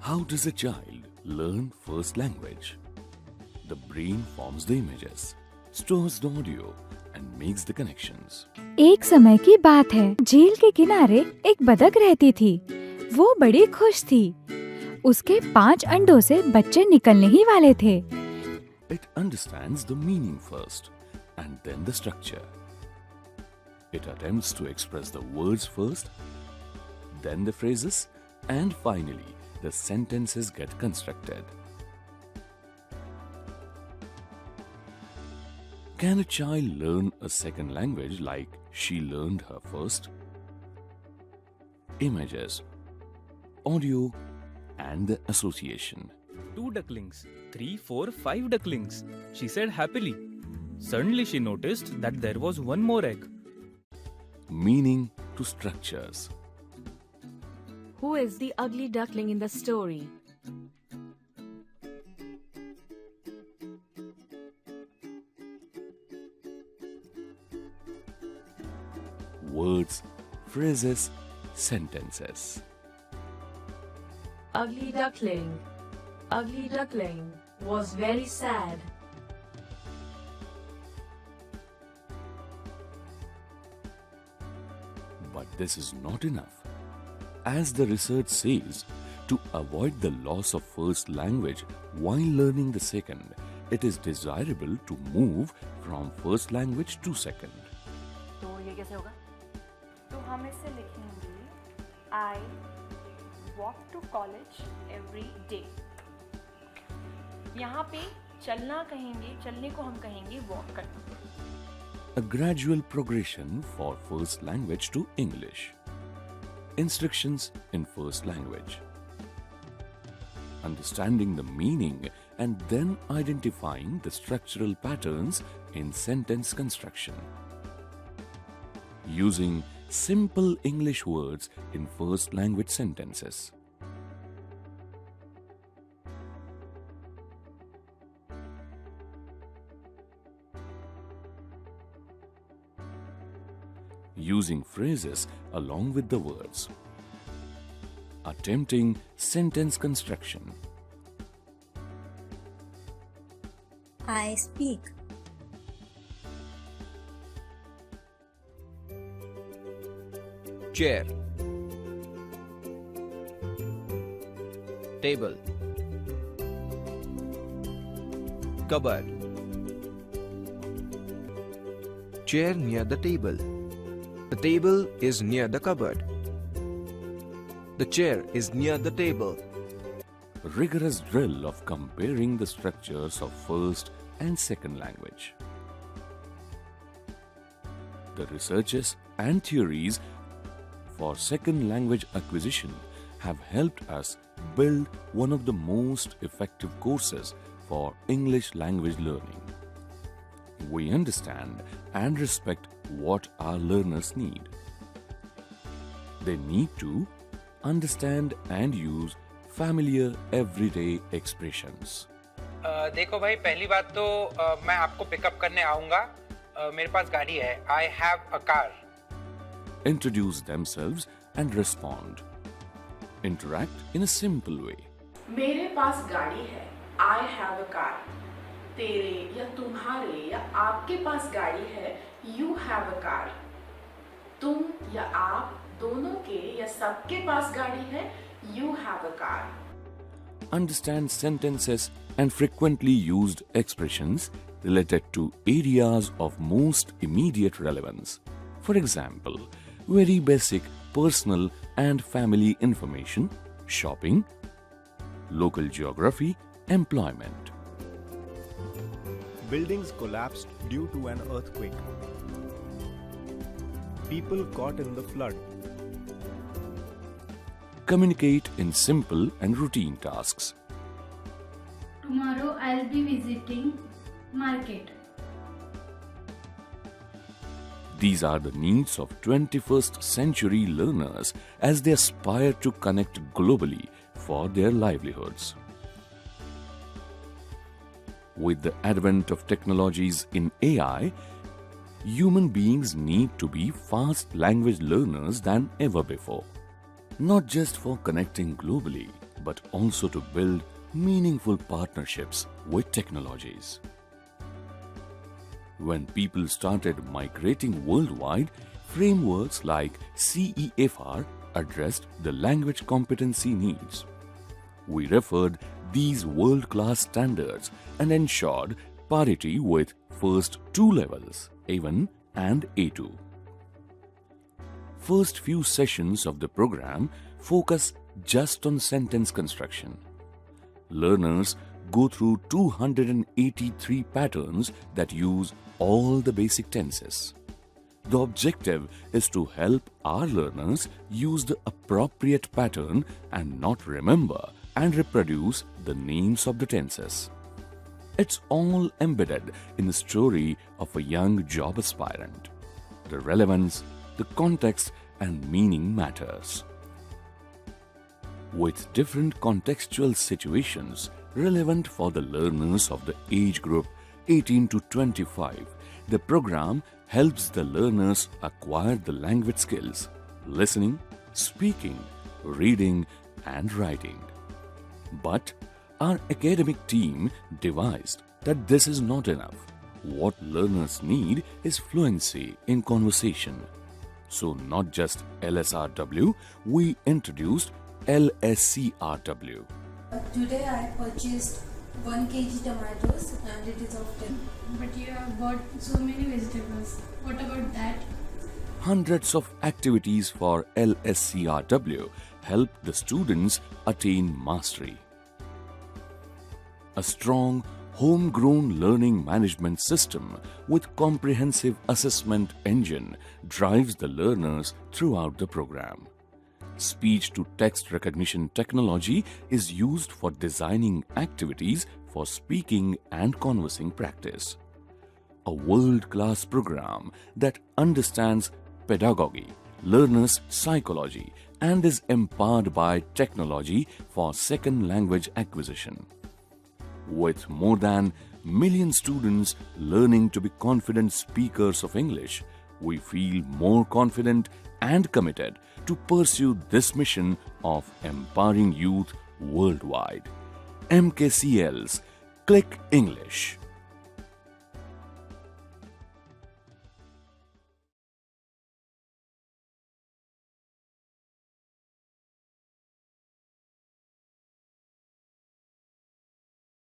How does a child learn first language? The brain forms the images, stores the audio and makes the connections. एक समय की बात है, झील के किनारे एक बतख रहती थी। वो बड़ी खुश थी। उसके 5 अंडों से बच्चे निकलने ही वाले थे। It understands the meaning first and then the structure. It attempts to express the words first, then the phrases, and finally the sentences get constructed. Can a child learn a second language like she learned her first? Images, audio, and the association. 2 ducklings, 3, 4, 5 ducklings, she said happily. Suddenly she noticed that there was one more egg. Meaning to structures. Who is the ugly duckling in the story? Words, phrases, sentences. Ugly duckling was very sad. But this is not enough. As the research says, to avoid the loss of first language while learning the second, it is desirable to move from first language to second. तो ये कैसे होगा? तो हम इसे लिखेंगे I walk to college every day. यहाँ पे चलना कहेंगे, चलने को हम कहेंगे walk करना. A gradual progression for first language to English. Instructions in first language. Understanding the meaning and then identifying the structural patterns in sentence construction. Using simple English words in first language sentences. Using phrases along with the words. Attempting sentence construction. I speak. Chair. Table. Cupboard. Chair near the table. The table is near the cupboard. The chair is near the table. Rigorous drill of comparing the structures of first and second language. The researches and theories for second language acquisition have helped us build one of the most effective courses for English language learning. We understand and respect what our learners need. They need to understand and use familiar everyday expressions. देखो भाई, पहली बात तो मैं आपको pickup करने आऊंगा. मेरे पास गाड़ी है. I have a car. Introduce themselves and respond. Interact in a simple way. मेरे पास गाड़ी है. I have a car. तेरे या तुम्हारे या आपके पास गाड़ी है. You have a car. तुम या आप दोनों के या सबके पास गाड़ी है. You have a car. Understand sentences and frequently used expressions related to areas of most immediate relevance. For example, very basic personal and family information, shopping, local geography, employment. Buildings collapsed due to an earthquake. People caught in the flood. Communicate in simple and routine tasks. Tomorrow I'll be visiting market. These are the needs of 21st century learners as they aspire to connect globally for their livelihoods. With the advent of technologies in AI, human beings need to be fast language learners than ever before. Not just for connecting globally, but also to build meaningful partnerships with technologies. When people started migrating worldwide, frameworks like CEFR addressed the language competency needs. We referred these world-class standards and ensured parity with first two levels, A1 and A2. First few sessions of the program focus just on sentence construction. Learners go through 283 patterns that use all the basic tenses. The objective is to help our learners use the appropriate pattern and not remember and reproduce the names of the tenses. It's all embedded in the story of a young job aspirant. The relevance, the context and meaning matters. With different contextual situations relevant for the learners of the age group 18 to 25, the program helps the learners acquire the language skills: listening, speaking, reading, and writing. But our academic team devised that this is not enough. What learners need is fluency in conversation. So not just LSRW, we introduced LSCRW. Today I purchased 1 kg tomatoes and it is of 10. But you have bought so many vegetables. What about that? Hundreds of activities for LSCRW help the students attain mastery. A strong, homegrown learning management system with comprehensive assessment engine drives the learners throughout the program. Speech-to-text recognition technology is used for designing activities for speaking and conversing practice. A world-class program that understands pedagogy, learners' psychology, and is empowered by technology for second language acquisition. With more than a million students learning to be confident speakers of English, we feel more confident and committed to pursue this mission of empowering youth worldwide. MKCL's KLiC English.